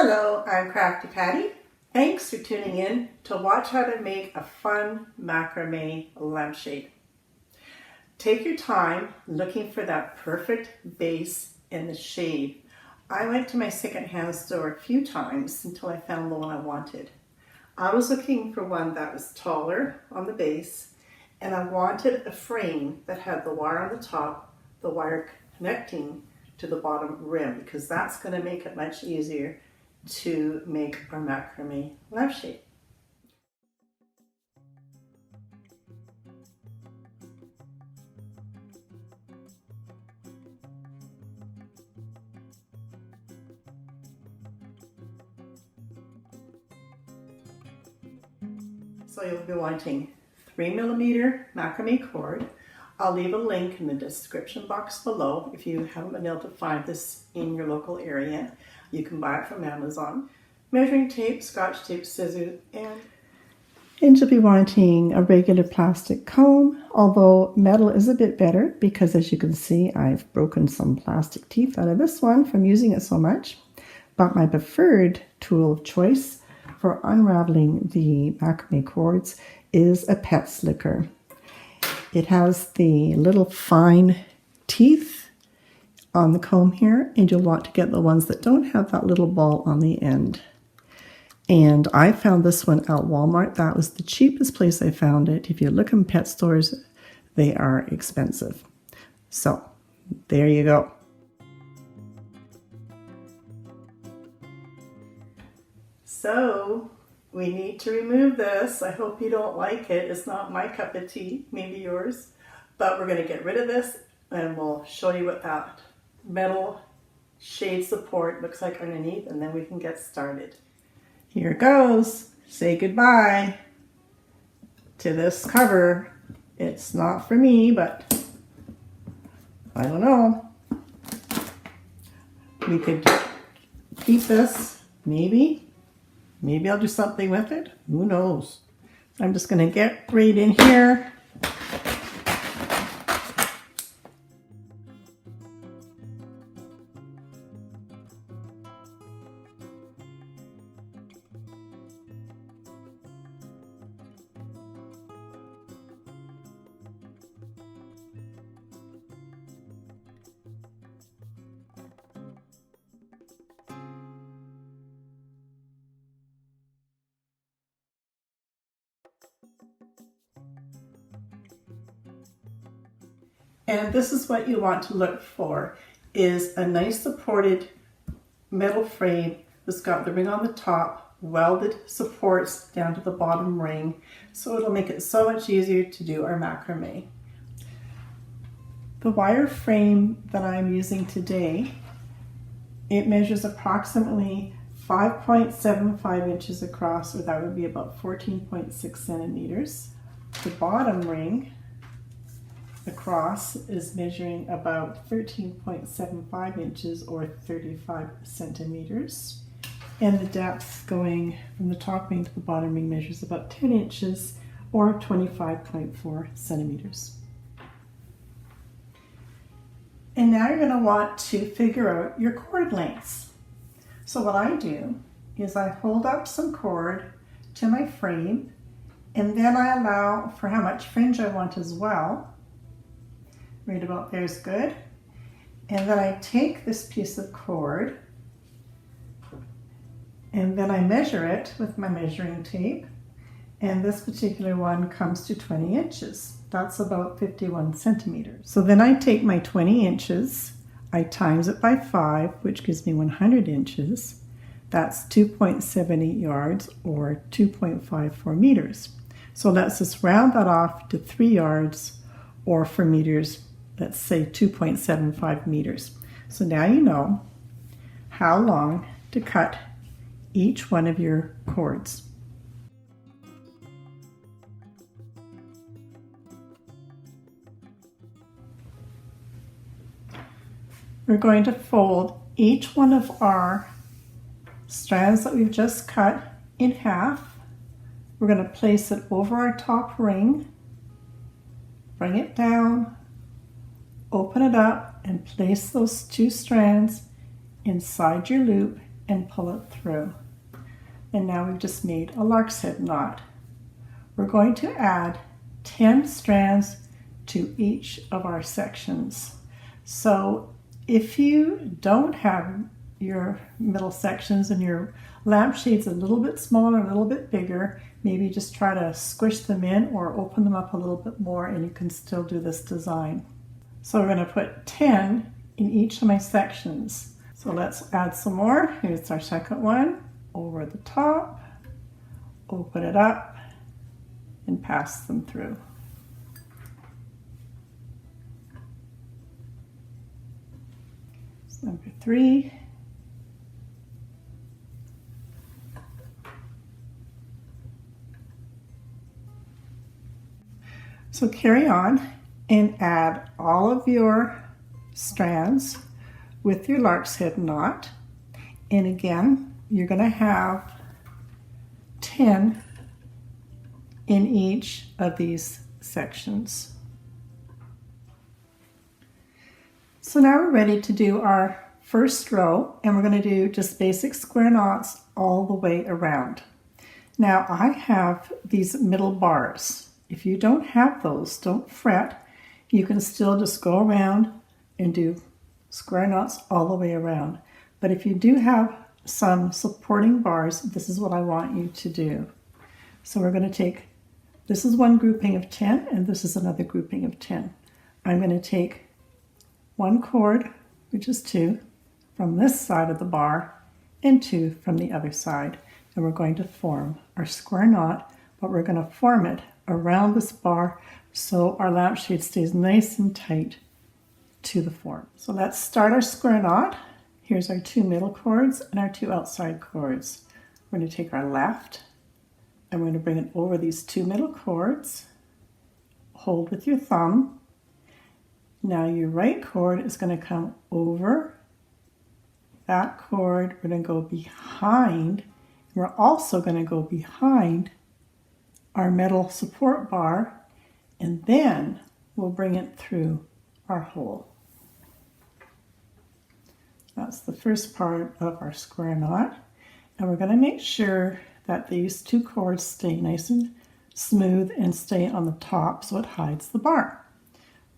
Hello, I'm Crafty Patti. Thanks for tuning in to watch how to make a fun macrame lampshade. Take your time looking for that perfect base in the shade. I went to my secondhand store a few times until I found the one I wanted. I was looking for one that was taller on the base, and I wanted a frame that had the wire on the top, the wire connecting to the bottom rim, because that's going to make it much easier to make our macrame lampshade. So you'll be wanting 3mm macrame cord. I'll leave a link in the description box below if you haven't been able to find this in your local area. You can buy it from Amazon. Measuring tape, scotch tape, scissors, and you'll be wanting a regular plastic comb, although metal is a bit better because, as you can see, I've broken some plastic teeth out of this one from using it so much. But my preferred tool of choice for unraveling the macrame cords is a pet slicker. It has the little fine teeth on the comb here, and you'll want to get the ones that don't have that little ball on the end. And I found this one at Walmart. That was the cheapest place I found it. If you look in pet stores, they are expensive. So there you go. So we need to remove this. I hope you don't like it. It's not my cup of tea, maybe yours. But we're going to get rid of this, and we'll show you what that metal shade support looks like underneath, and then we can get started. Here goes. Say goodbye to this cover. It's not for me, but I don't know. We could keep this, maybe. Maybe I'll do something with it. Who knows? I'm just going to get right in here. And this is what you want to look for, is a nice supported metal frame that's got the ring on the top, welded supports down to the bottom ring, so it'll make it so much easier to do our macrame. The wire frame that I'm using today, it measures approximately 5.75 inches across, or that would be about 14.6 centimeters. The bottom ring across is measuring about 13.75 inches or 35 centimeters. And the depth going from the top ring to the bottom ring measures about 10 inches or 25.4 centimeters. And now you're going to want to figure out your cord lengths. So what I do is I hold up some cord to my frame, and then I allow for how much fringe I want as well. Right about there is good. And then I take this piece of cord and then I measure it with my measuring tape. And this particular one comes to 20 inches. That's about 51 centimeters. So then I take my 20 inches, I times it by 5, which gives me 100 inches. That's 2.78 yards or 2.54 meters. So let's just round that off to 3 yards, or for meters, let's say 2.75 meters. So now you know how long to cut each one of your cords. We're going to fold each one of our strands that we've just cut in half. We're going to place it over our top ring, bring it down, open it up, and place those two strands inside your loop and pull it through. And now we've just made a lark's head knot. We're going to add 10 strands to each of our sections. So if you don't have your middle sections and your lampshades a little bit smaller, a little bit bigger, maybe just try to squish them in or open them up a little bit more and you can still do this design. So we're going to put 10 in each of my sections. So let's add some more. Here's our second one. Over the top, open it up, and pass them through. So number 3. So carry on and add all of your strands with your lark's head knot. And again, you're going to have 10 in each of these sections. So now we're ready to do our first row, and we're going to do just basic square knots all the way around. Now I have these middle bars. If you don't have those, don't fret. You can still just go around and do square knots all the way around. But if you do have some supporting bars, this is what I want you to do. So we're going to take, this is one grouping of 10 and this is another grouping of 10. I'm going to take one cord, which is 2, from this side of the bar and 2 from the other side. And we're going to form our square knot, but we're going to form it around this bar so our lampshade stays nice and tight to the form. So let's start our square knot. Here's our 2 middle cords and our 2 outside cords. We're going to take our left and we're going to bring it over these 2 middle cords. Hold with your thumb. Now your right cord is going to come over that cord. We're going to go behind. We're also going to go behind our metal support bar, and then we'll bring it through our hole. That's the first part of our square knot, and we're going to make sure that these 2 cords stay nice and smooth and stay on the top so it hides the bar.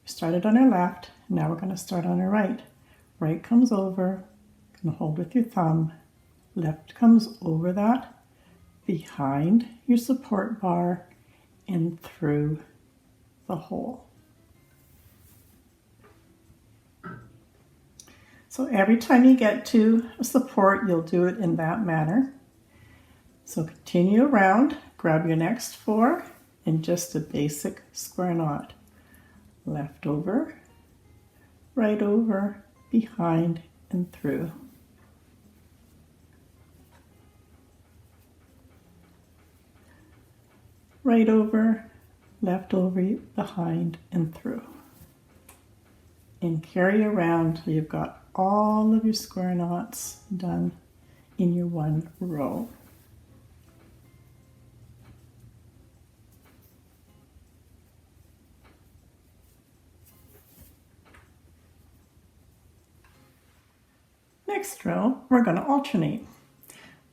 We started on our left, now we're going to start on our right. Right comes over, going to hold with your thumb. Left comes over that, behind your support bar, and through the hole. So every time you get to a support, you'll do it in that manner. So continue around, grab your next 4, and just a basic square knot. Left over, right over, behind, and through. Right over, left over, behind, and through. And carry around till you've got all of your square knots done in your one row. Next row, we're going to alternate.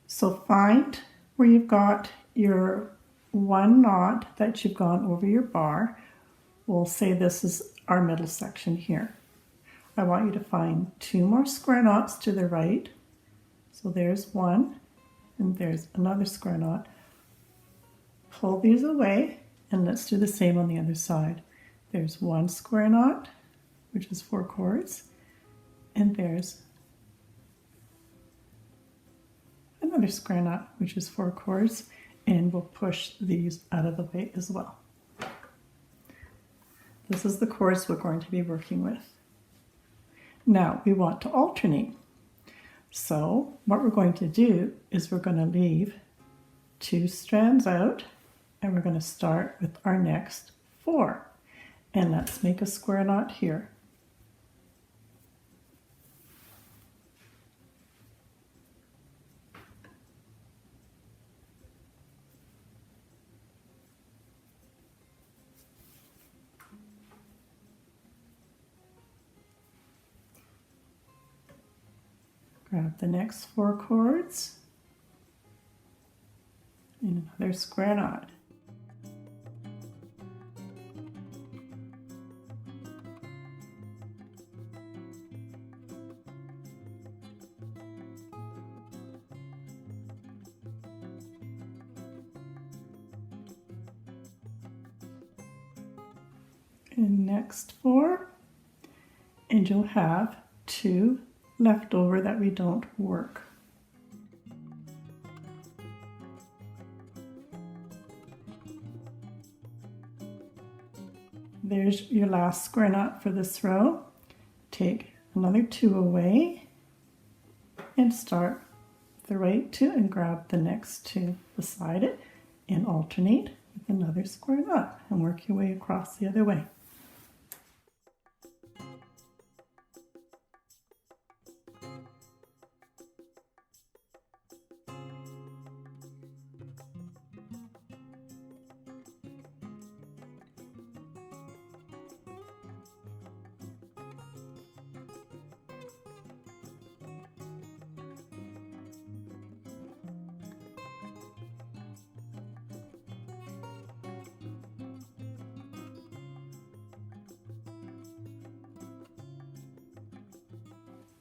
So find where you've got your one knot that you've gone over your bar. We'll say this is our middle section here. I want you to find 2 more square knots to the right. So there's one, and there's another square knot. Pull these away, and let's do the same on the other side. There's 1 square knot, which is 4 cords, and there's another square knot, which is 4 cords, and we'll push these out of the way as well. This is the cords we're going to be working with. Now we want to alternate. So what we're going to do is we're going to leave 2 strands out, and we're going to start with our next 4. And let's make a square knot here. Grab the next 4 cords and another square knot. And next 4, and you'll have 2 left over that we don't work. There's your last square knot for this row. Take another 2 away and start the right 2 and grab the next 2 beside it and alternate with another square knot and work your way across the other way.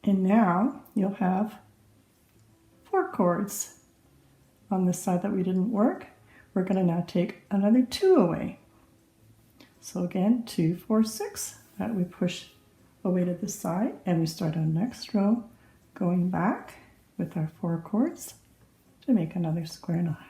And now you'll have 4 cords on this side that we didn't work. We're going to now take another 2 away. So again, 2, 4, 6 that we push away to the side, and we start our next row going back with our 4 cords to make another square knot.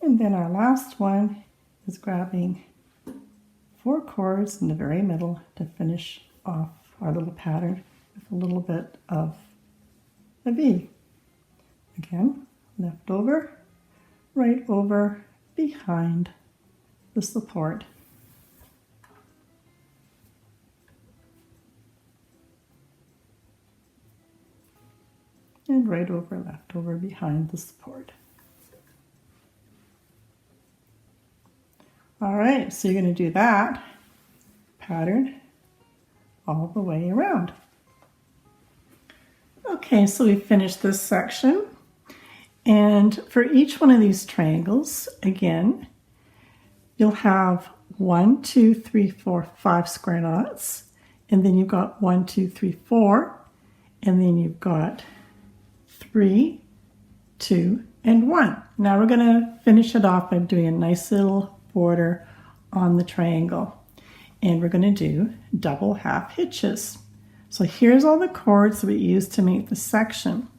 And then our last one is grabbing 4 cords in the very middle to finish off our little pattern with a little bit of a V. Again, left over, right over, behind the support. And right over, left over, behind the support. All right, so you're going to do that pattern all the way around. Okay, so we finished this section. And for each one of these triangles, again, you'll have 1, 2, 3, 4, 5 square knots. And then you've got 1, 2, 3, 4. And then you've got 3, 2, and 1. Now we're going to finish it off by doing a nice little border on the triangle, and we're going to do double half hitches. So here's all the cords that we used to make the section.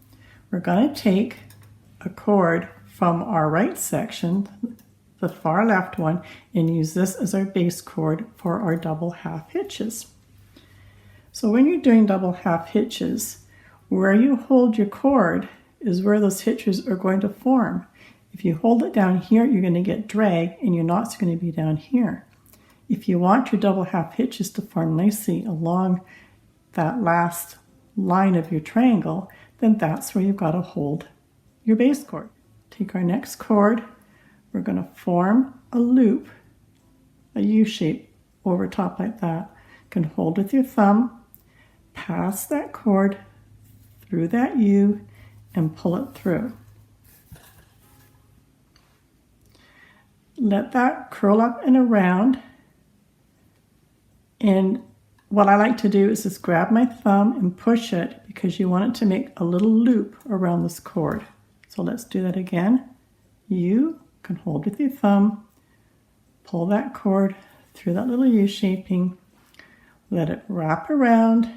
We're going to take a cord from our right section, the far left one, and use this as our base cord for our double half hitches. So when you're doing double half hitches, where you hold your cord is where those hitches are going to form. If you hold it down here, you're going to get drag, and your knots are going to be down here. If you want your double half hitches to form nicely along that last line of your triangle, then that's where you've got to hold your base cord. Take our next cord, we're going to form a loop, a U shape over top like that. You can hold with your thumb, pass that cord through that U, and pull it through. Let that curl up and around, and what I like to do is just grab my thumb and push it because you want it to make a little loop around this cord. So let's do that again. You can hold with your thumb, pull that cord through that little U shaping, let it wrap around,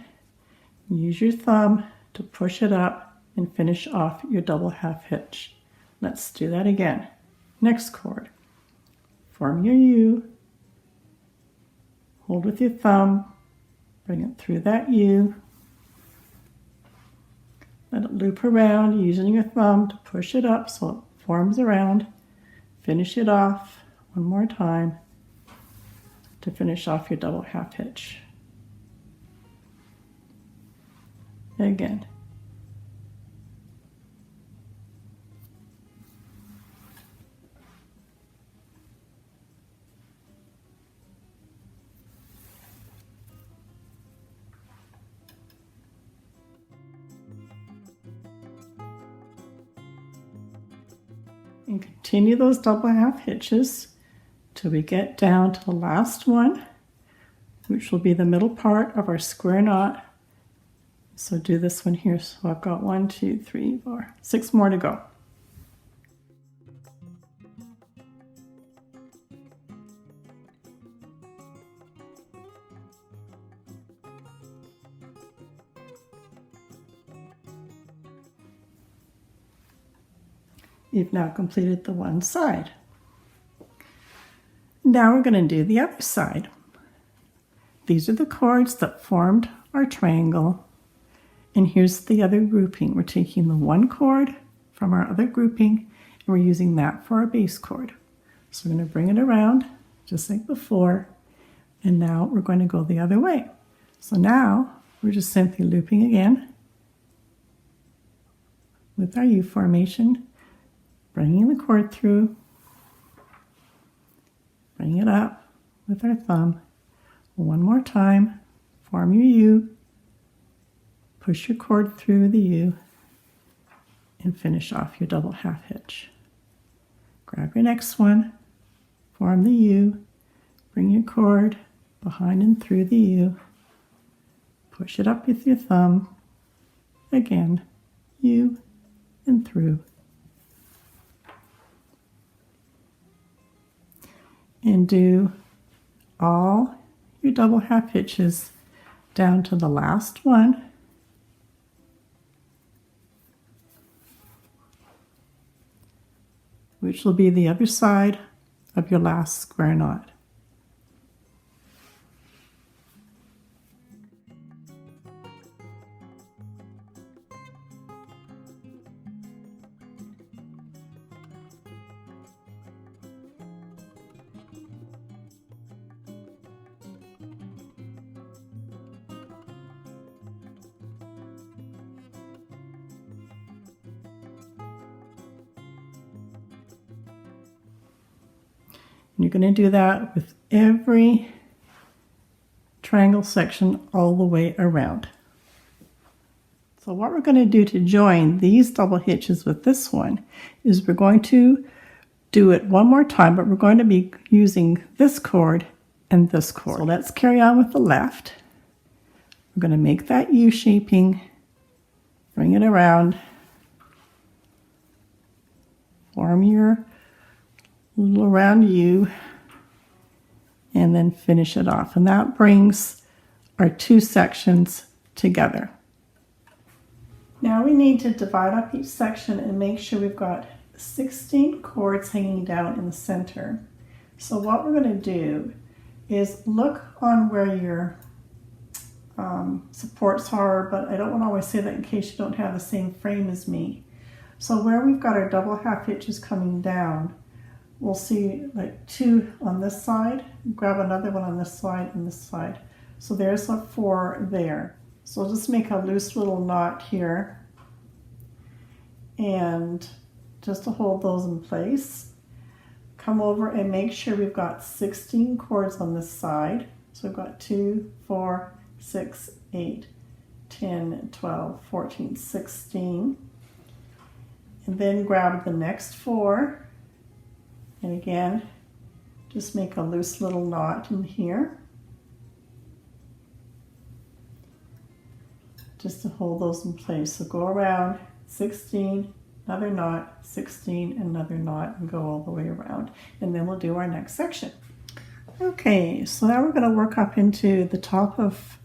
use your thumb to push it up and finish off your double half hitch. Let's do that again. Next cord. Form your U, hold with your thumb, bring it through that U, let it loop around using your thumb to push it up so it forms around, finish it off one more time to finish off your double half hitch. again. And continue those double half hitches till we get down to the last one, which will be the middle part of our square knot. So do this one here. So I've got 1, 2, 3, 4, 6 more to go. You've now completed the one side. Now we're going to do the other side. These are the cords that formed our triangle. And here's the other grouping. We're taking the one cord from our other grouping and we're using that for our base cord. So we're going to bring it around just like before. And now we're going to go the other way. So now we're just simply looping again with our U formation, bringing the cord through, bring it up with our thumb. One more time, form your U, push your cord through the U, and finish off your double half hitch. Grab your next one, form the U, bring your cord behind and through the U, push it up with your thumb, again, U and through. And do all your double half hitches down to the last one. Which will be the other side of your last square knot. And you're going to do that with every triangle section all the way around. So what we're going to do to join these double hitches with this one is we're going to do it one more time, but we're going to be using this cord and this cord. So let's carry on with the left. We're going to make that U shaping, bring it around, form your little round U, and then finish it off. And that brings our two sections together. Now we need to divide up each section and make sure we've got 16 cords hanging down in the center. So what we're going to do is look on where your supports are, but I don't want to always say that in case you don't have the same frame as me. So where we've got our double half hitches coming down, we'll see like 2 on this side, grab another one on this side and this side. So there's a 4 there. So I'll just make a loose little knot here and just to hold those in place. Come over and make sure we've got 16 cords on this side. So we've got 2, 4, 6, 8, 10, 12, 14, 16. And then grab the next 4. And again, just make a loose little knot in here. Just to hold those in place. So go around 16, another knot, 16, another knot, and go all the way around. And then we'll do our next section. Okay, so now we're going to work up into the top of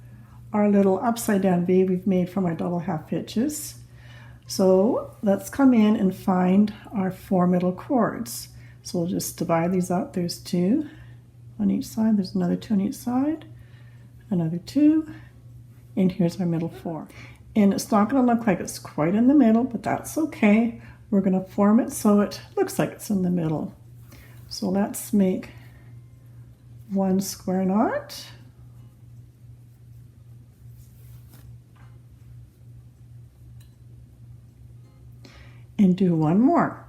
our little upside down V we've made from our double half hitches. So let's come in and find our 4 middle cords. So we'll just divide these up. There's 2 on each side. There's another 2 on each side. Another 2. And here's our middle 4. And it's not going to look like it's quite in the middle, but that's okay. We're going to form it so it looks like it's in the middle. So let's make 1 square knot. and do one more.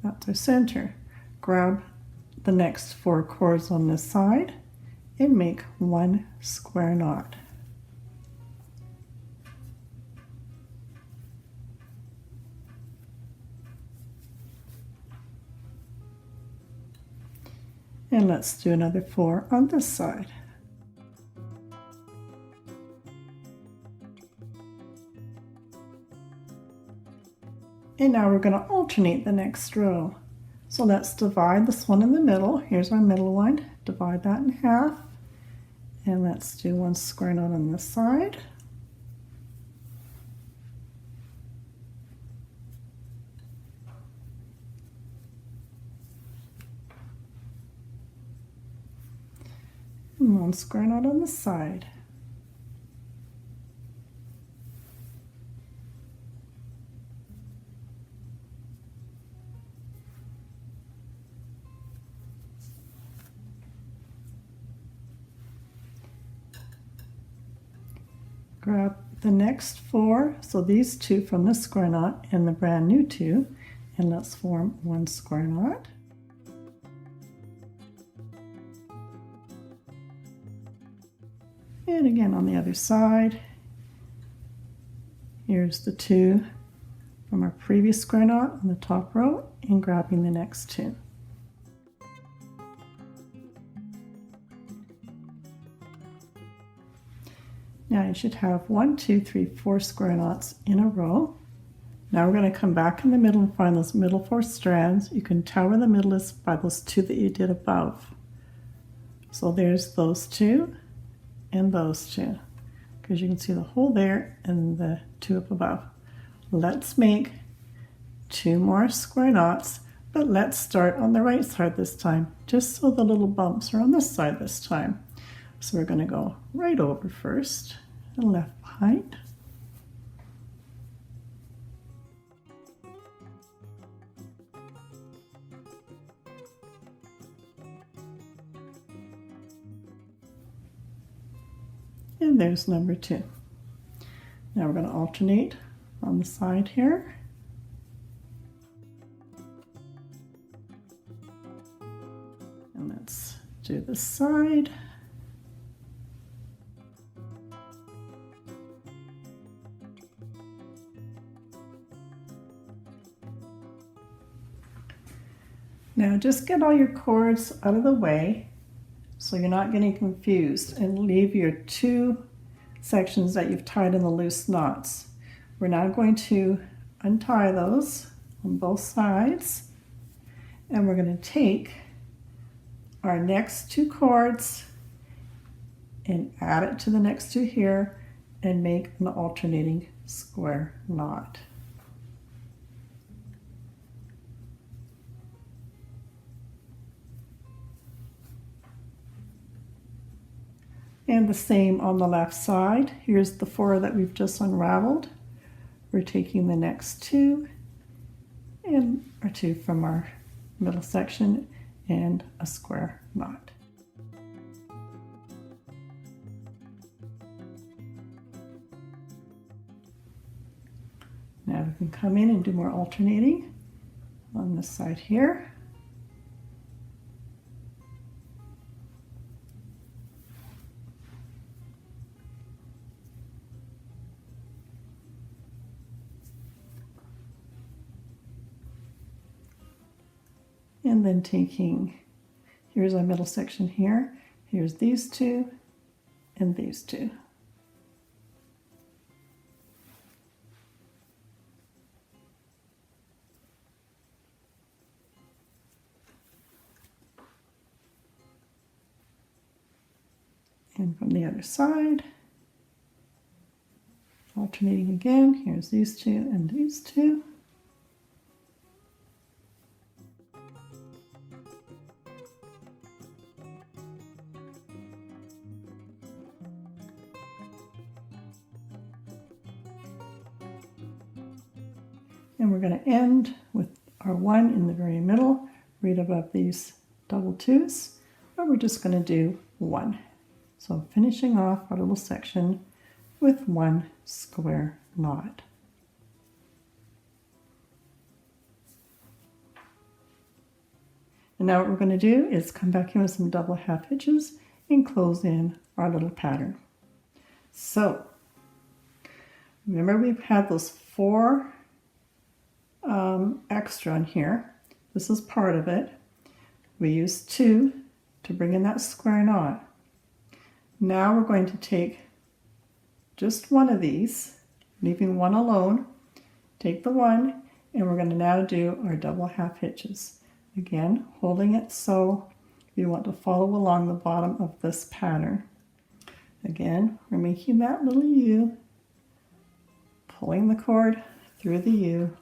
That's our center. Grab the next 4 cords on this side and make 1 square knot. And let's do another 4 on this side. And now we're going to alternate the next row. So let's divide this one in the middle. Here's our middle one. Divide that in half. And let's do 1 square knot on this side. And 1 square knot on this side. Grab the next 4, so these 2 from this square knot and the brand new 2, and let's form 1 square knot. And again on the other side, here's the 2 from our previous square knot on the top row and grabbing the next 2. Now you should have 1, 2, 3, 4 square knots in a row. Now we're going to come back in the middle and find those middle 4 strands. You can tell where the middle is by those 2 that you did above. So there's those 2 and those 2, because you can see the hole there and the 2 up above. Let's make 2 more square knots, but let's start on the right side this time, just so the little bumps are on this side this time. So we're going to go right over first and left behind. And there's number 2. Now we're going to alternate on the side here. And let's do this side. Now just get all your cords out of the way so you're not getting confused, and leave your 2 sections that you've tied in the loose knots. We're now going to untie those on both sides, and we're going to take our next 2 cords and add it to the next 2 here and make an alternating square knot. And the same on the left side. Here's the 4 that we've just unraveled. We're taking the next 2 and our 2 from our middle section and a square knot. Now we can come in and do more alternating on this side here. And then taking, here's our middle section here, here's these 2 and these 2. And from the other side, alternating again, here's these 2 and these 2. And we're going to end with our 1 in the very middle, right above these double twos, or we're just going to do one. So finishing off our little section with one square knot. And now what we're going to do is come back in with some double half hitches and close in our little pattern. So remember we've had those 4 extra in here. This is part of it. We used 2 to bring in that square knot. Now we're going to take just one of these, leaving one alone. Take the one, and we're going to now do our double half hitches. Again, holding it so you want to follow along the bottom of this pattern. Again, we're making that little U, pulling the cord through the U,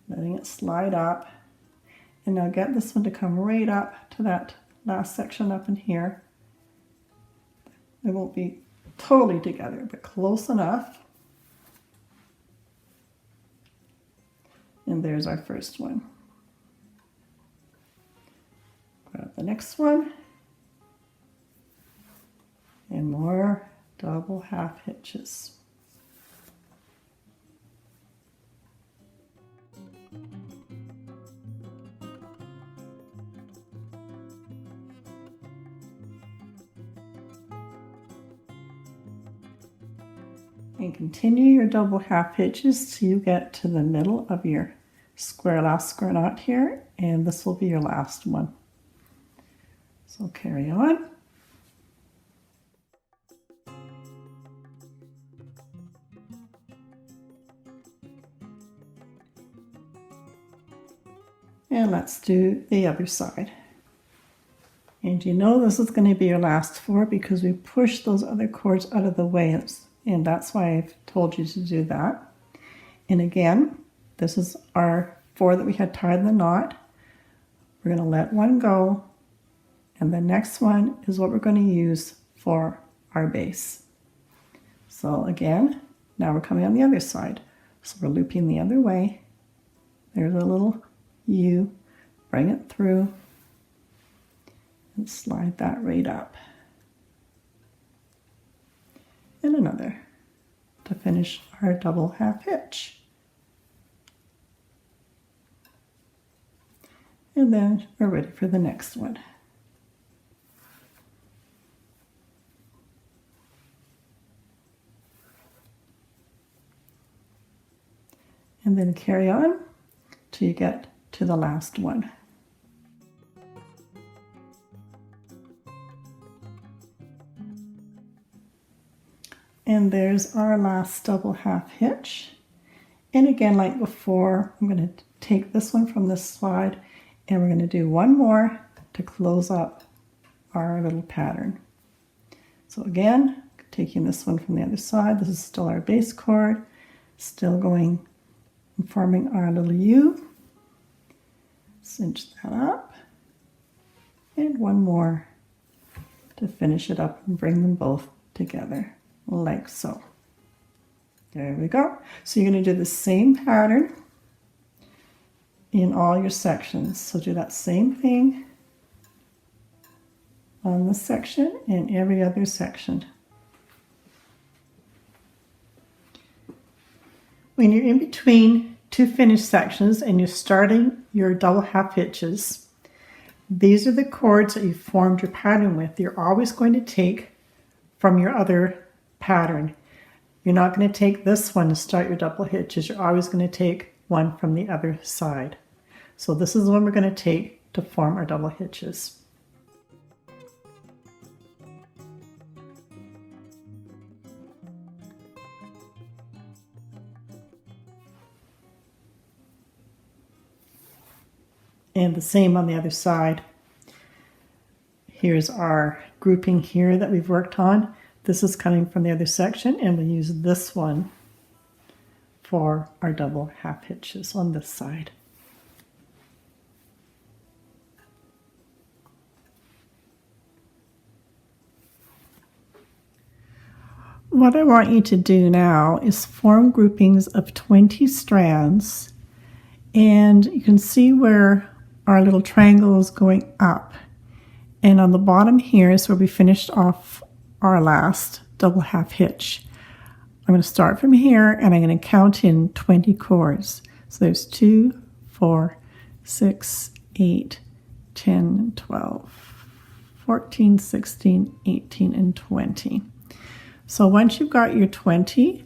letting it slide up, and now get this one to come right up to that last section up in here. It won't be totally together, but close enough. And there's our first one. Grab the next one, and more double half hitches. And continue your double half hitches till you get to the middle of your last square knot here, and this will be your last one. So carry on. And let's do the other side. And you know this is going to be your last 4 because we pushed those other cords out of the way, and that's why I've told you to do that. And again, this is our 4 that we had tied in the knot. We're going to let one go, and the next one is what we're going to use for our base. So again, now we're coming on the other side. So we're looping the other way. There's a little U, bring it through, and slide that right up. And another to finish our double half hitch. And then we're ready for the next one. And then carry on till you get to the last one. And there's our last double half hitch. And again, like before, I'm going to take this one from this side, and we're going to do one more to close up our little pattern. So again, taking this one from the other side, this is still our base cord, still going and forming our little U. Cinch that up, and one more to finish it up and bring them both together like so. There we go. So you're going to do the same pattern in all your sections. So do that same thing on this section and every other section. When you're in between 2 finished sections and you're starting your double half hitches, these are the cords that you formed your pattern with. You're always going to take from your other pattern. You're not going to take this one to start your double hitches. You're always going to take one from the other side. So this is the one we're going to take to form our double hitches. And the same on the other side. Here's our grouping here that we've worked on. This is coming from the other section, and we use this one for our double half hitches on this side. What I want you to do now is form groupings of 20 strands, and you can see where our little triangles going up. And on the bottom here is where we finished off our last double half hitch. I'm going to start from here and I'm going to count in 20 cords. So there's 2, 4, 6, 8, 10, 12, 14, 16, 18, and 20. So once you've got your 20,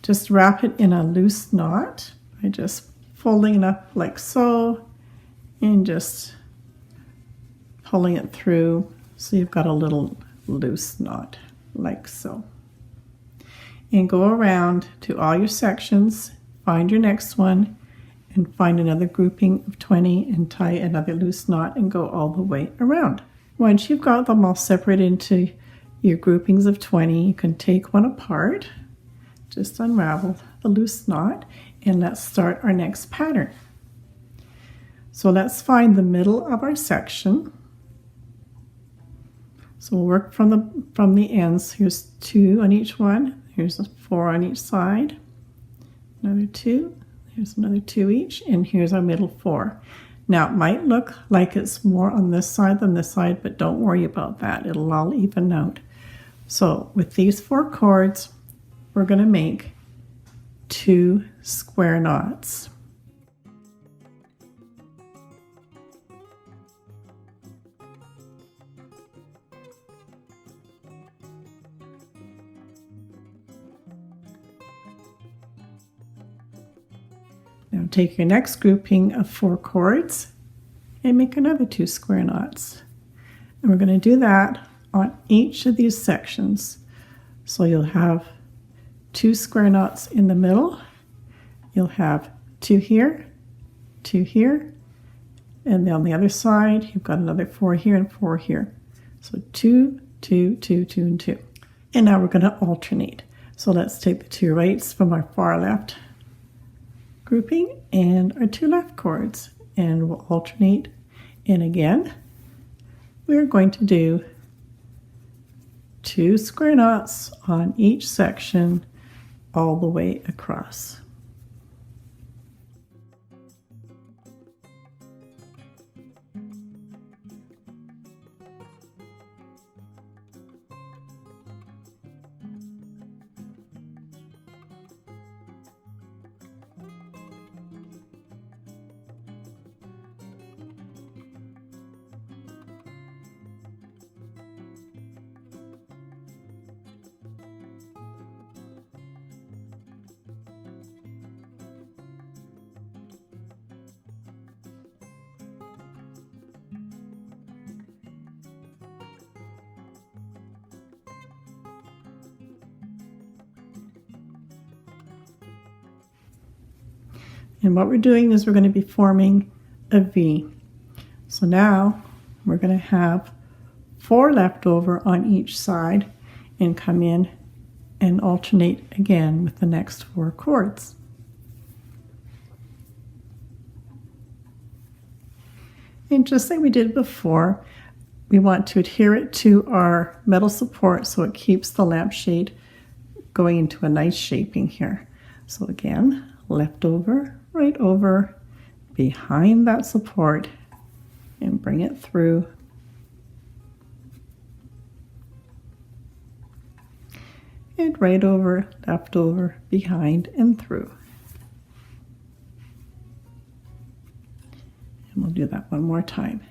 just wrap it in a loose knot by just folding it up like so and just pulling it through so you've got a little loose knot like so. And go around to all your sections, find your next one, and find another grouping of 20 and tie another loose knot and go all the way around. Once you've got them all separated into your groupings of 20, you can take one apart, just unravel the loose knot, and let's start our next pattern. So let's find the middle of our section. So we'll work from the ends. Here's 2 on each one. Here's 4 on each side. Another 2. Here's another 2 each. And here's our middle 4. Now it might look like it's more on this side than this side, but don't worry about that. It'll all even out. So with these 4 cords, we're going to make 2 square knots. Now take your next grouping of 4 cords and make another 2 square knots. And we're going to do that on each of these sections. So you'll have 2 square knots in the middle. You'll have 2 here, 2 here, and then on the other side you've got another 4 here and 4 here. So 2, 2, 2, 2, and 2. And now we're going to alternate. So let's take the 2 rights from our far left grouping and our 2 left cords, and we'll alternate. And again, we're going to do 2 square knots on each section all the way across. And what we're doing is we're going to be forming a V. So now we're going to have 4 left over on each side and come in and alternate again with the next 4 cords. And just like we did before, we want to adhere it to our metal support so it keeps the lampshade going into a nice shaping here. So again, left over, right over, behind that support, and bring it through. And right over, left over, behind, and through. And we'll do that one more time.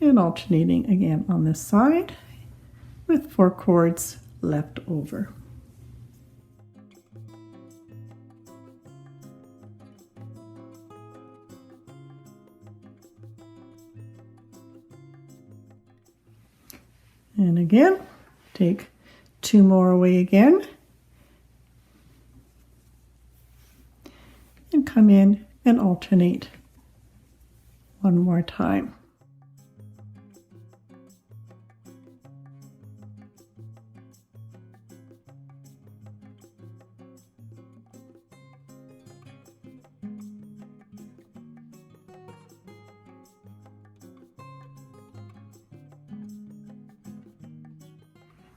And alternating again on this side with 4 cords left over. And again, take 2 more away again and come in and alternate one more time.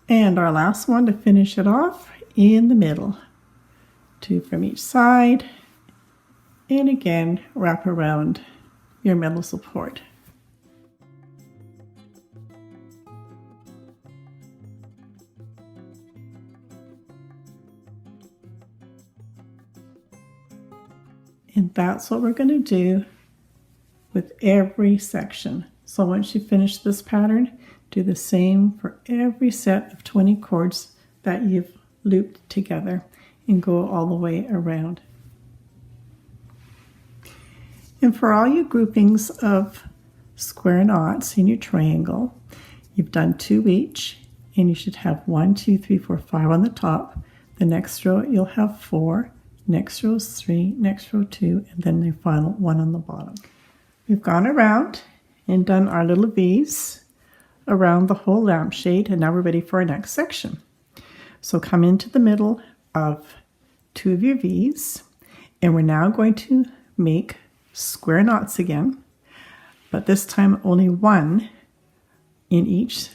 And our last one to finish it off in the middle. 2 from each side, and again wrap around your metal support. And that's what we're going to do with every section. So once you finish this pattern, do the same for every set of 20 cords that you've looped together and go all the way around. And for all your groupings of square knots in your triangle, you've done 2 each, and you should have 1, 2, 3, 4, 5 on the top. The next row you'll have 4, next row is 3, next row 2, and then the final 1 on the bottom. We've gone around and done our little V's around the whole lampshade, and now we're ready for our next section. So come into the middle of 2 of your V's, and we're now going to make square knots again, but this time only 1 in each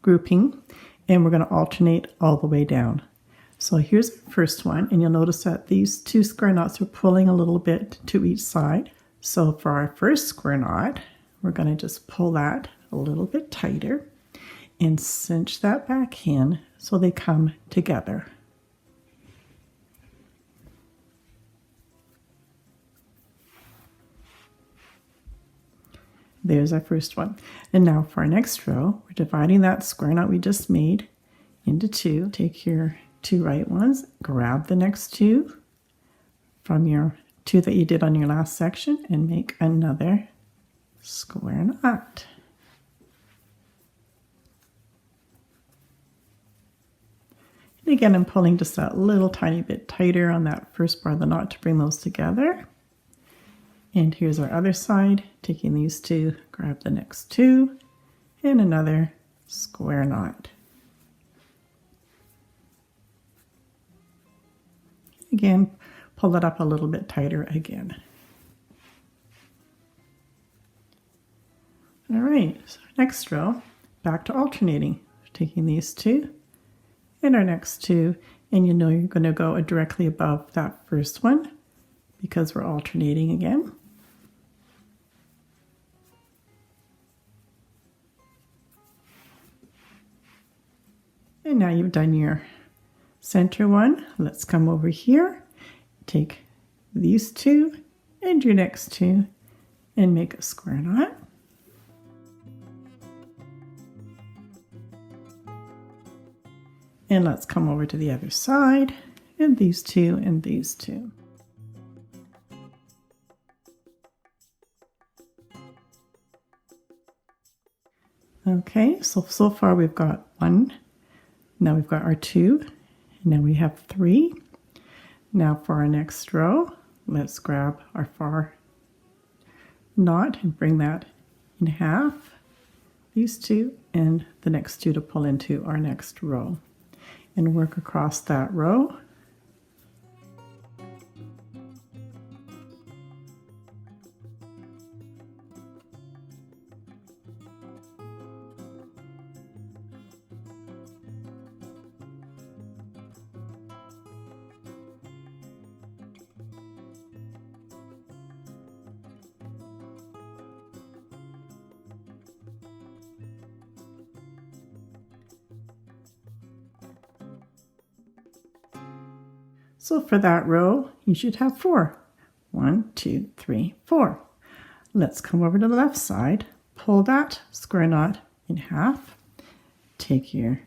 grouping, and we're going to alternate all the way down. So here's the first one, and you'll notice that these 2 square knots are pulling a little bit to each side. So for our first square knot, we're going to just pull that a little bit tighter and cinch that back in so they come together. There's our first one. And now for our next row, we're dividing that square knot we just made into 2. Take your 2 right ones, grab the next 2 from your 2 that you did on your last section, and make another square knot. And again, I'm pulling just that little tiny bit tighter on that first part of the knot to bring those together. And here's our other side, taking these 2, grab the next 2, and another square knot. Again, pull it up a little bit tighter again. All right, so next row, back to alternating. Taking these 2 and our next 2, and you know you're going to go directly above that first one because we're alternating again. And now you've done your center one. Let's come over here, take these 2 and your next 2 and make a square knot. And let's come over to the other side, and these 2 and these 2. Okay, so far we've got 1. Now we've got our 2, and now we have 3. Now for our next row, let's grab our far knot and bring that in half, these 2, and the next 2 to pull into our next row, and work across that row. So for that row, you should have 4. 1, 2, 3, 4. Let's come over to the left side, pull that square knot in half, take your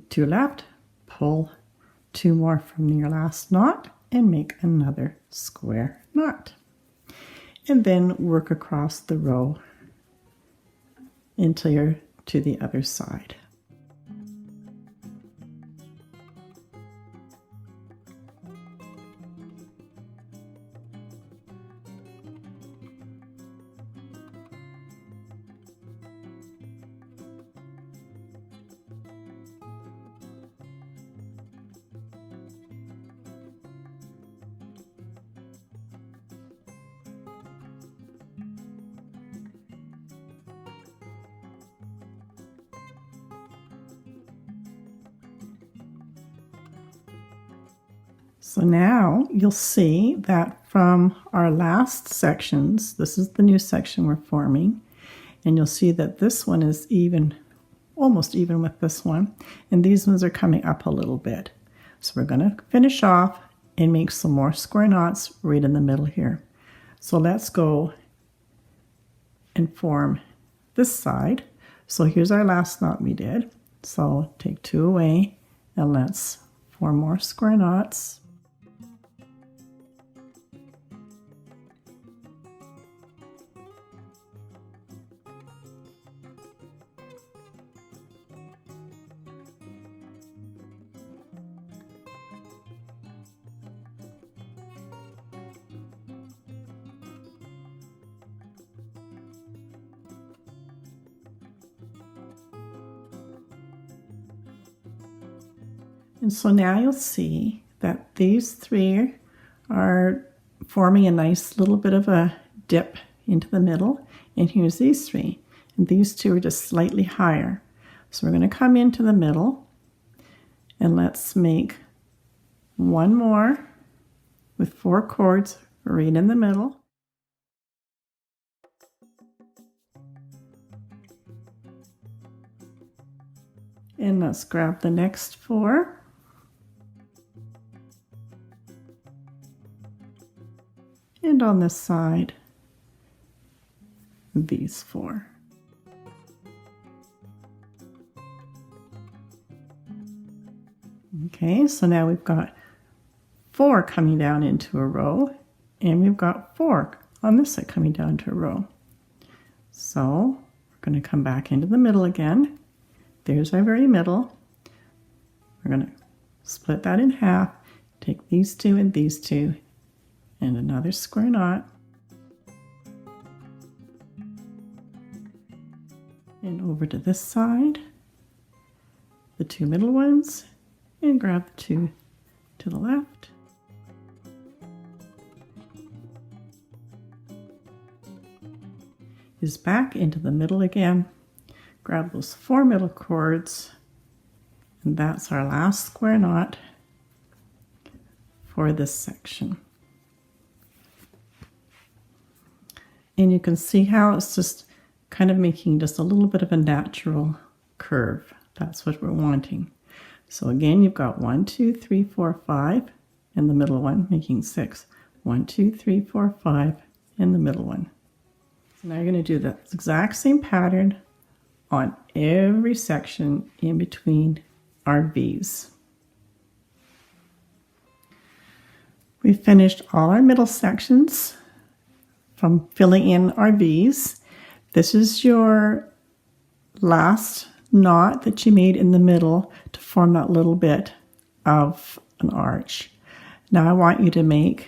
2 left, pull 2 more from your last knot, and make another square knot. And then work across the row until you're to the other side. So now you'll see that from our last sections, this is the new section we're forming, and you'll see that this one is even, almost even with this one, and these ones are coming up a little bit. So we're going to finish off and make some more square knots right in the middle here. So let's go and form this side. So here's our last knot we did. So take 2 away and let's form more square knots. And so now you'll see that these 3 are forming a nice little bit of a dip into the middle. And here's these 3. And these 2 are just slightly higher. So we're going to come into the middle and let's make one more with 4 cords right in the middle. And let's grab the next 4. And on this side, these 4. Okay, so now we've got 4 coming down into a row, and we've got 4 on this side coming down to a row. So we're going to come back into the middle again. There's our very middle. We're going to split that in half, take these 2 and these 2, and another square knot, and over to this side, the 2 middle ones, and grab the 2 to the left, is back into the middle again, grab those 4 middle cords, and that's our last square knot for this section. And you can see how it's just kind of making just a little bit of a natural curve. That's what we're wanting. So again, you've got 1, 2, 3, 4, 5, and the middle one making 6. 1, 2, 3, 4, 5, and the middle one. So now you're going to do the exact same pattern on every section in between our V's. We've finished all our middle sections from filling in our V's. This is your last knot that you made in the middle to form that little bit of an arch. Now I want you to make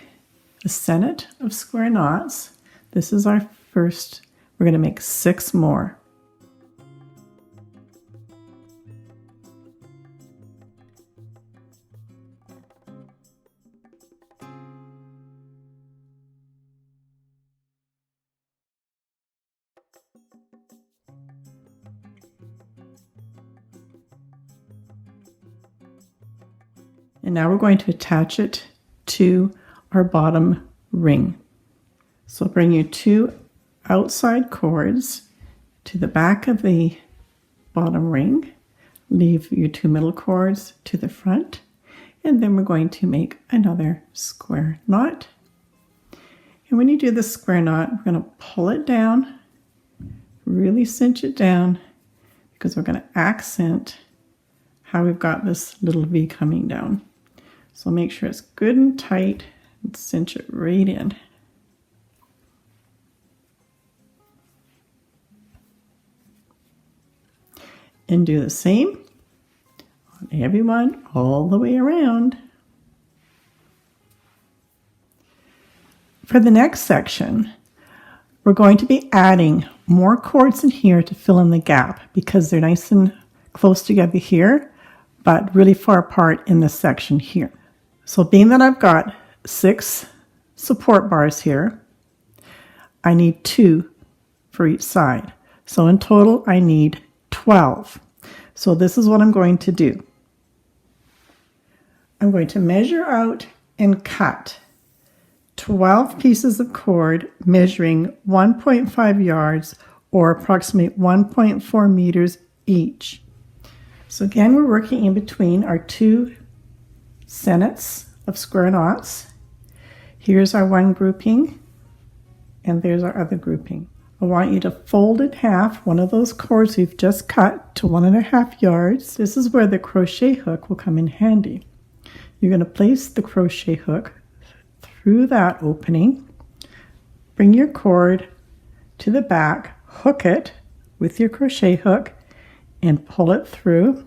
a sennet of square knots. This is our first. We're going to make 6 more. And now we're going to attach it to our bottom ring. So bring your 2 outside cords to the back of the bottom ring, leave your 2 middle cords to the front, and then we're going to make another square knot. And when you do the square knot, we're going to pull it down, really cinch it down, because we're going to accent how we've got this little V coming down. So make sure it's good and tight and cinch it right in. And do the same on every one all the way around. For the next section, we're going to be adding more cords in here to fill in the gap because they're nice and close together here, but really far apart in this section here. So being that I've got 6 support bars here, I need 2 for each side. So in total, I need 12. So this is what I'm going to do. I'm going to measure out and cut 12 pieces of cord measuring 1.5 yards or approximately 1.4 meters each. So again, we're working in between our two sennets of square knots. Here's our one grouping, and there's our other grouping. I want you to fold in half one of those cords we've just cut to 1.5 yards. This is where the crochet hook will come in handy. You're going to place the crochet hook through that opening, bring your cord to the back, hook it with your crochet hook, and pull it through.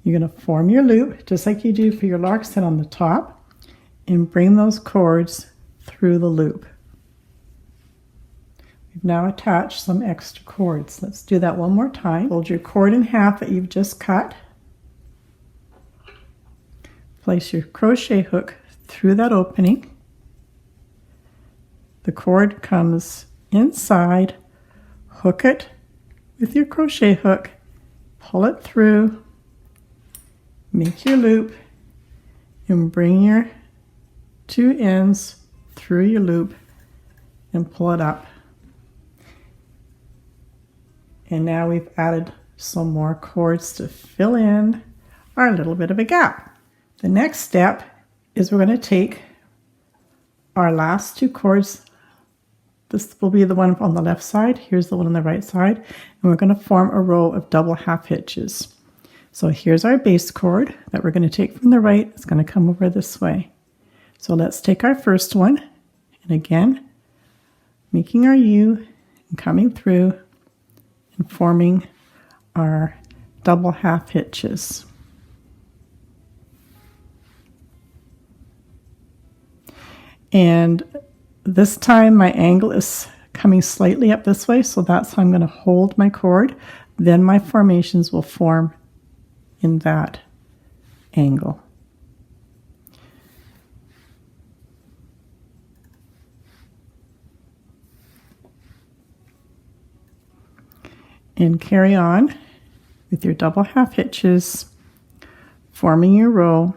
You're going to form your loop just like you do for your larkset on the top, and bring those cords through the loop. We've now attached some extra cords. Let's do that one more time. Fold your cord in half that you've just cut. Place your crochet hook through that opening. The cord comes inside. Hook it with your crochet hook. Pull it through. Make your loop and bring your two ends through your loop and pull it up. And now we've added some more cords to fill in our little bit of a gap. The next step is we're going to take our last two cords. This will be the one on the left side. Here's the one on the right side. And we're going to form a row of double half hitches. So here's our base cord that we're going to take from the right. It's going to come over this way. So let's take our first one. And again, making our U and coming through and forming our double half hitches. And this time my angle is coming slightly up this way, so that's how I'm going to hold my cord. Then my formations will form in that angle. And carry on with your double half hitches, forming your row.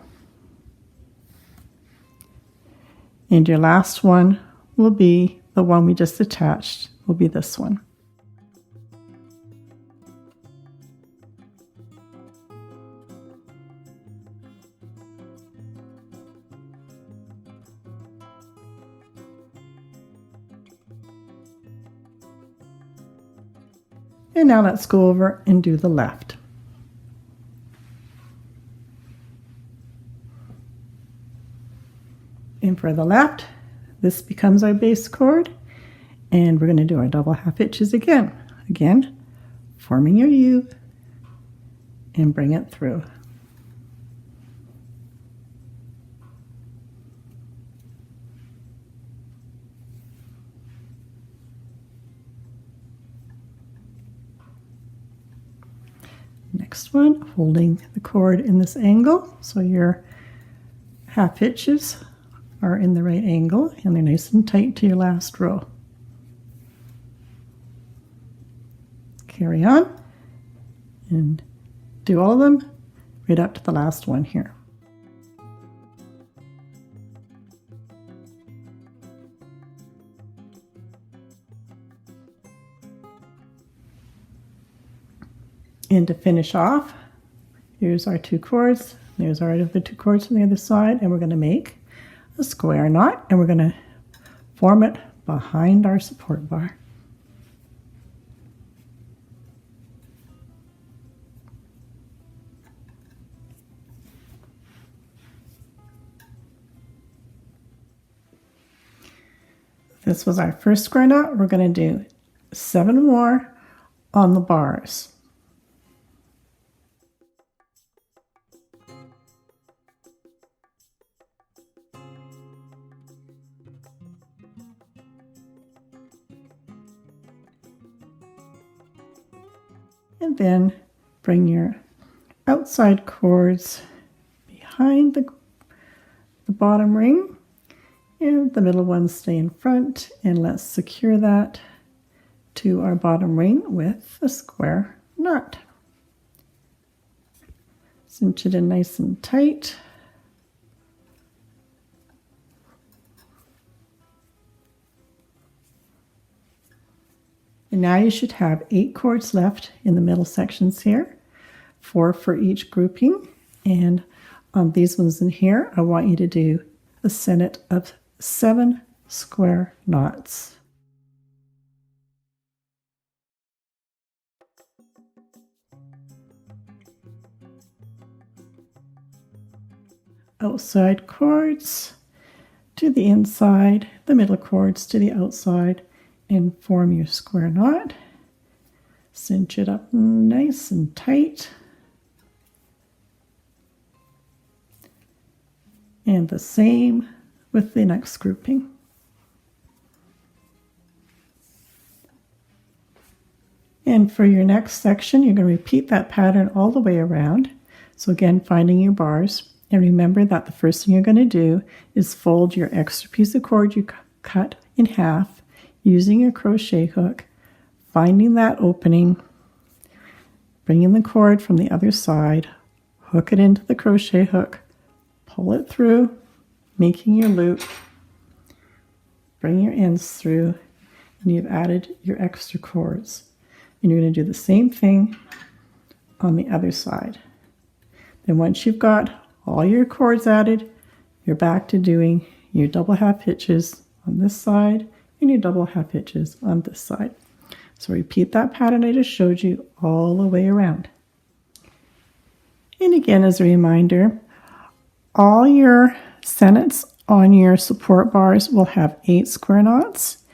And your last one will be the one we just attached, will be this one. And now let's go over and do the left. And for the left, this becomes our base cord, and we're going to do our double half hitches again. Again, forming your U and bring it through. Next one, holding the cord in this angle, so your half hitches are in the right angle and they're nice and tight to your last row. Carry on and do all of them right up to the last one here. And to finish off, here's our two cords. There's our other two cords on the other side, and we're going to make a square knot, and we're going to form it behind our support bar. This was our first square knot. We're going to do 7 more on the bars. And then bring your outside cords behind the bottom ring, and the middle ones stay in front, and let's secure that to our bottom ring with a square knot. Cinch it in nice and tight. And now you should have 8 cords left in the middle sections here, 4 for each grouping. And on these ones in here, I want you to do a set of 7 square knots. Outside cords to the inside, the middle cords to the outside, and form your square knot. Cinch it up nice and tight. And the same with the next grouping. And for your next section, you're going to repeat that pattern all the way around. So again, finding your bars. And remember that the first thing you're going to do is fold your extra piece of cord you cut in half using your crochet hook, finding that opening, bringing the cord from the other side, hook it into the crochet hook, pull it through, making your loop, bring your ends through, and you've added your extra cords. And you're going to do the same thing on the other side. Then once you've got all your cords added, you're back to doing your double half hitches on this side and your double half hitches on this side. So repeat that pattern I just showed you all the way around. And again, as a reminder, all your sennets on your support bars will have 8 square knots,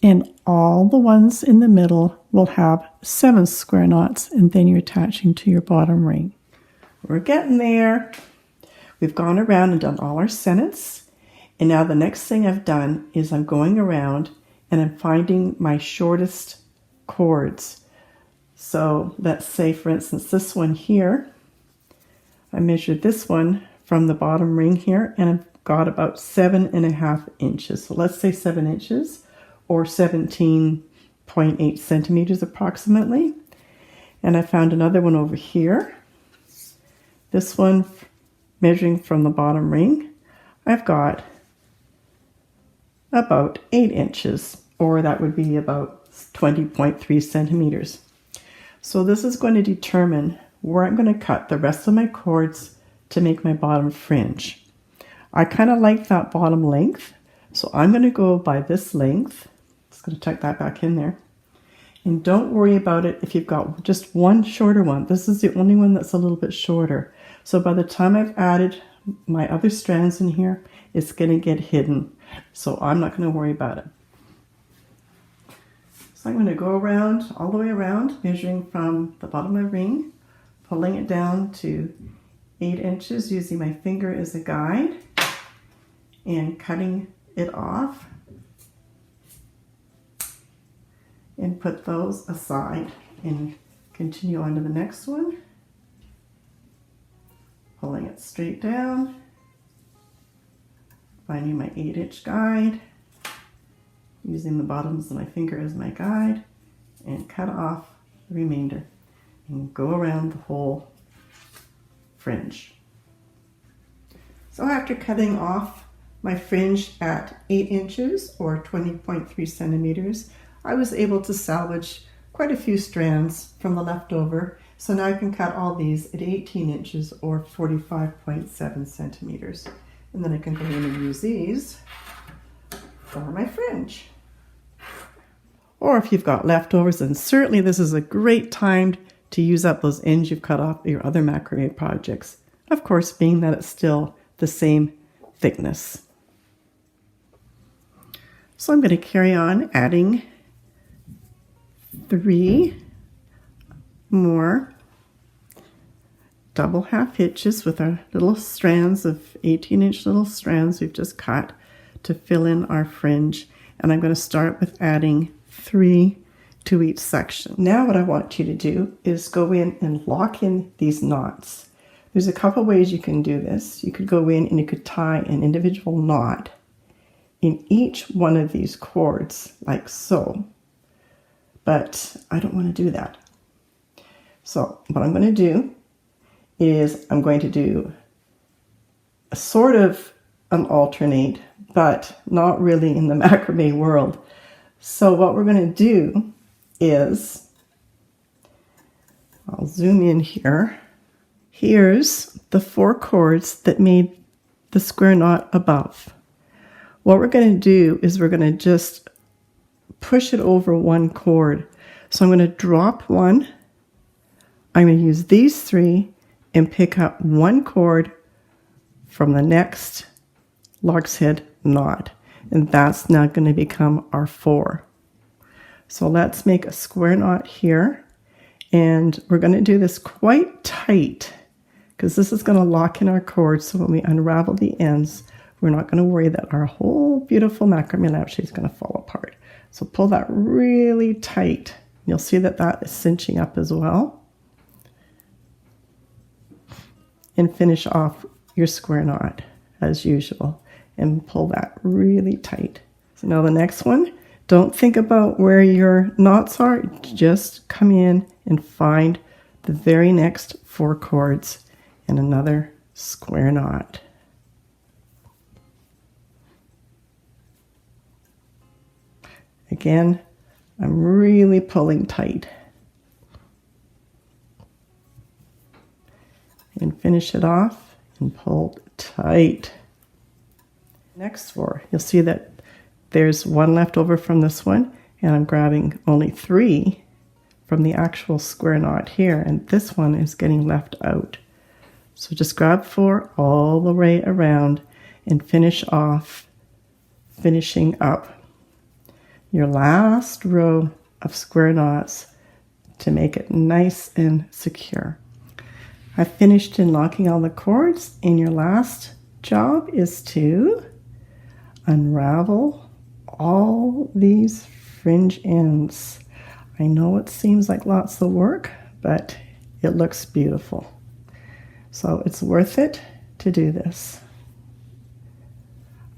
and all the ones in the middle will have 7 square knots, and then you're attaching to your bottom ring. We're getting there. We've gone around and done all our sennets, and now the next thing I've done is I'm going around and I'm finding my shortest cords. So let's say, for instance, this one here, I measured this one from the bottom ring here, and I've got about 7.5 inches. So let's say 7 inches, or 17.8 centimeters approximately. And I found another one over here. This one, measuring from the bottom ring, I've got about 8 inches, or that would be about 20.3 centimeters. So this is going to determine where I'm going to cut the rest of my cords to make my bottom fringe. I kind of like that bottom length, so I'm going to go by this length. Just going to tuck that back in there. And don't worry about it if you've got just one shorter one. This is the only one that's a little bit shorter. So by the time I've added my other strands in here, it's going to get hidden. So I'm not going to worry about it. So I'm going to go around, all the way around, measuring from the bottom of my ring, pulling it down to 8 inches, using my finger as a guide, and cutting it off. And put those aside and continue on to the next one. Pulling it straight down, finding my 8-inch guide, using the bottoms of my finger as my guide, and cut off the remainder and go around the whole fringe. So after cutting off my fringe at 8 inches or 20.3 centimeters, I was able to salvage quite a few strands from the leftover. So now I can cut all these at 18 inches or 45.7 centimeters. And then I can go in and use these for my fringe. Or if you've got leftovers, then certainly this is a great time to use up those ends you've cut off your other macrame projects. Of course, being that it's still the same thickness. So I'm going to carry on adding 3 more double half hitches with our little strands of 18-inch little strands we've just cut to fill in our fringe. And I'm going to start with adding 3 to each section. Now what I want you to do is go in and lock in these knots. There's a couple ways you can do this. You could go in and you could tie an individual knot in each one of these cords, like so. But I don't want to do that. So what I'm going to do is I'm going to do a sort of an alternate, but not really in the macrame world. So what we're going to do is, I'll zoom in here. Here's the 4 cords that made the square knot above. What we're going to do is we're going to just push it over 1 cord. So I'm going to drop 1. I'm going to use these 3 and pick up 1 cord from the next lark's head knot. And that's now going to become our 4. So let's make a square knot here. And we're going to do this quite tight because this is going to lock in our cord. So when we unravel the ends, we're not going to worry that our whole beautiful macrame lampshade is going to fall apart. So pull that really tight. You'll see that that is cinching up as well. And finish off your square knot as usual and pull that really tight. So now the next one, don't think about where your knots are, just come in and find the very next 4 cords and another square knot. Again, I'm really pulling tight. And finish it off and pull tight. Next 4, you'll see that there's 1 left over from this one, and I'm grabbing only 3 from the actual square knot here, and this one is getting left out. So just grab 4 all the way around and finish off, finishing up your last row of square knots to make it nice and secure. I've finished in locking all the cords, and your last job is to unravel all these fringe ends. I know it seems like lots of work, but it looks beautiful. So it's worth it to do this.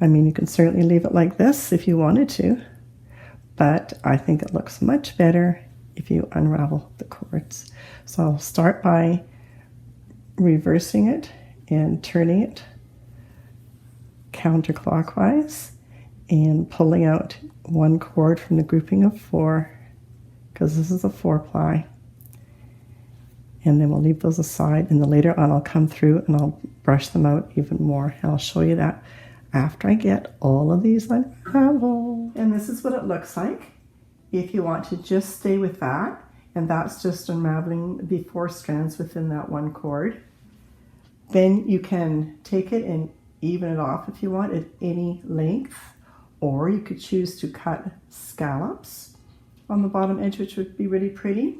I mean, you can certainly leave it like this if you wanted to, but I think it looks much better if you unravel the cords. So I'll start by reversing it and turning it counterclockwise and pulling out 1 cord from the grouping of 4, because this is a 4-ply. And then we'll leave those aside, and then later on I'll come through and I'll brush them out even more, and I'll show you that after I get all of these unraveled. And this is what it looks like if you want to just stay with that, and that's just unraveling the 4 strands within that 1 cord. Then you can take it and even it off if you want at any length, or you could choose to cut scallops on the bottom edge, which would be really pretty.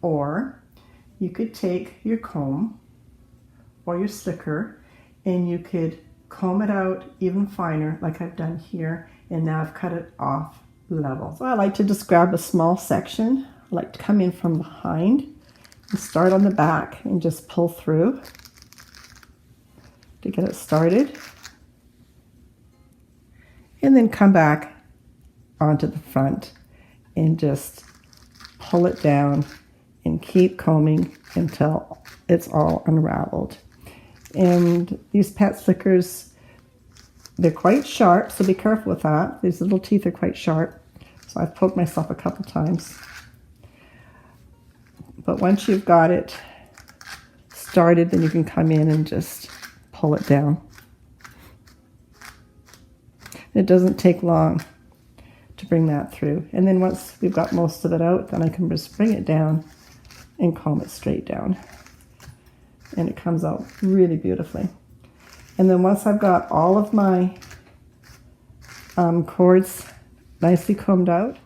Or you could take your comb or your slicker and you could comb it out even finer like I've done here, and now I've cut it off level. So I like to just grab a small section. I like to come in from behind and start on the back and just pull through to get it started, and then come back onto the front and just pull it down and keep combing until it's all unraveled. And these pet slickers, they're quite sharp, so be careful with that. These little teeth are quite sharp, so I've poked myself a couple times. But once you've got it started, then you can come in and just pull it down. It doesn't take long to bring that through. And then once we've got most of it out, then I can just bring it down and comb it straight down. And it comes out really beautifully. And then once I've got all of my cords nicely combed out,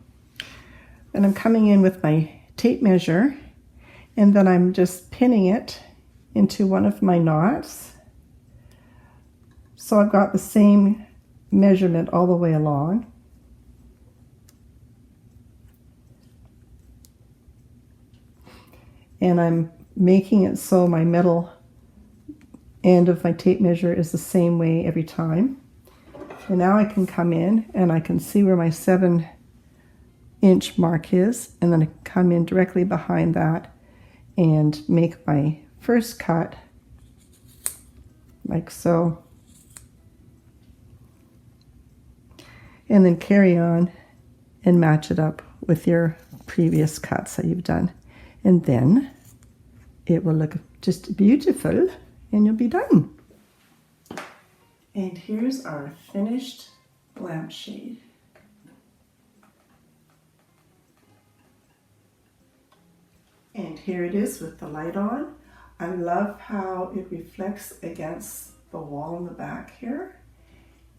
and I'm coming in with my tape measure, and then I'm just pinning it into one of my knots. So I've got the same measurement all the way along. And I'm making it so my middle end of my tape measure is the same way every time. And now I can come in and I can see where my 7-inch mark is, and then I come in directly behind that and make my first cut like so. And then carry on and match it up with your previous cuts that you've done. And then it will look just beautiful and you'll be done. And here's our finished lampshade. And here it is with the light on. I love how it reflects against the wall in the back here,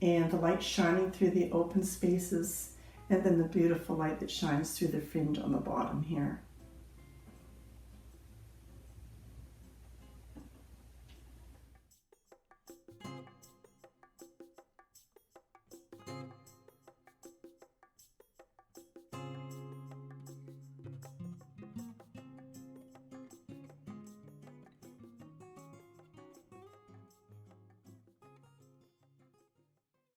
and the light shining through the open spaces, and then the beautiful light that shines through the fringe on the bottom here.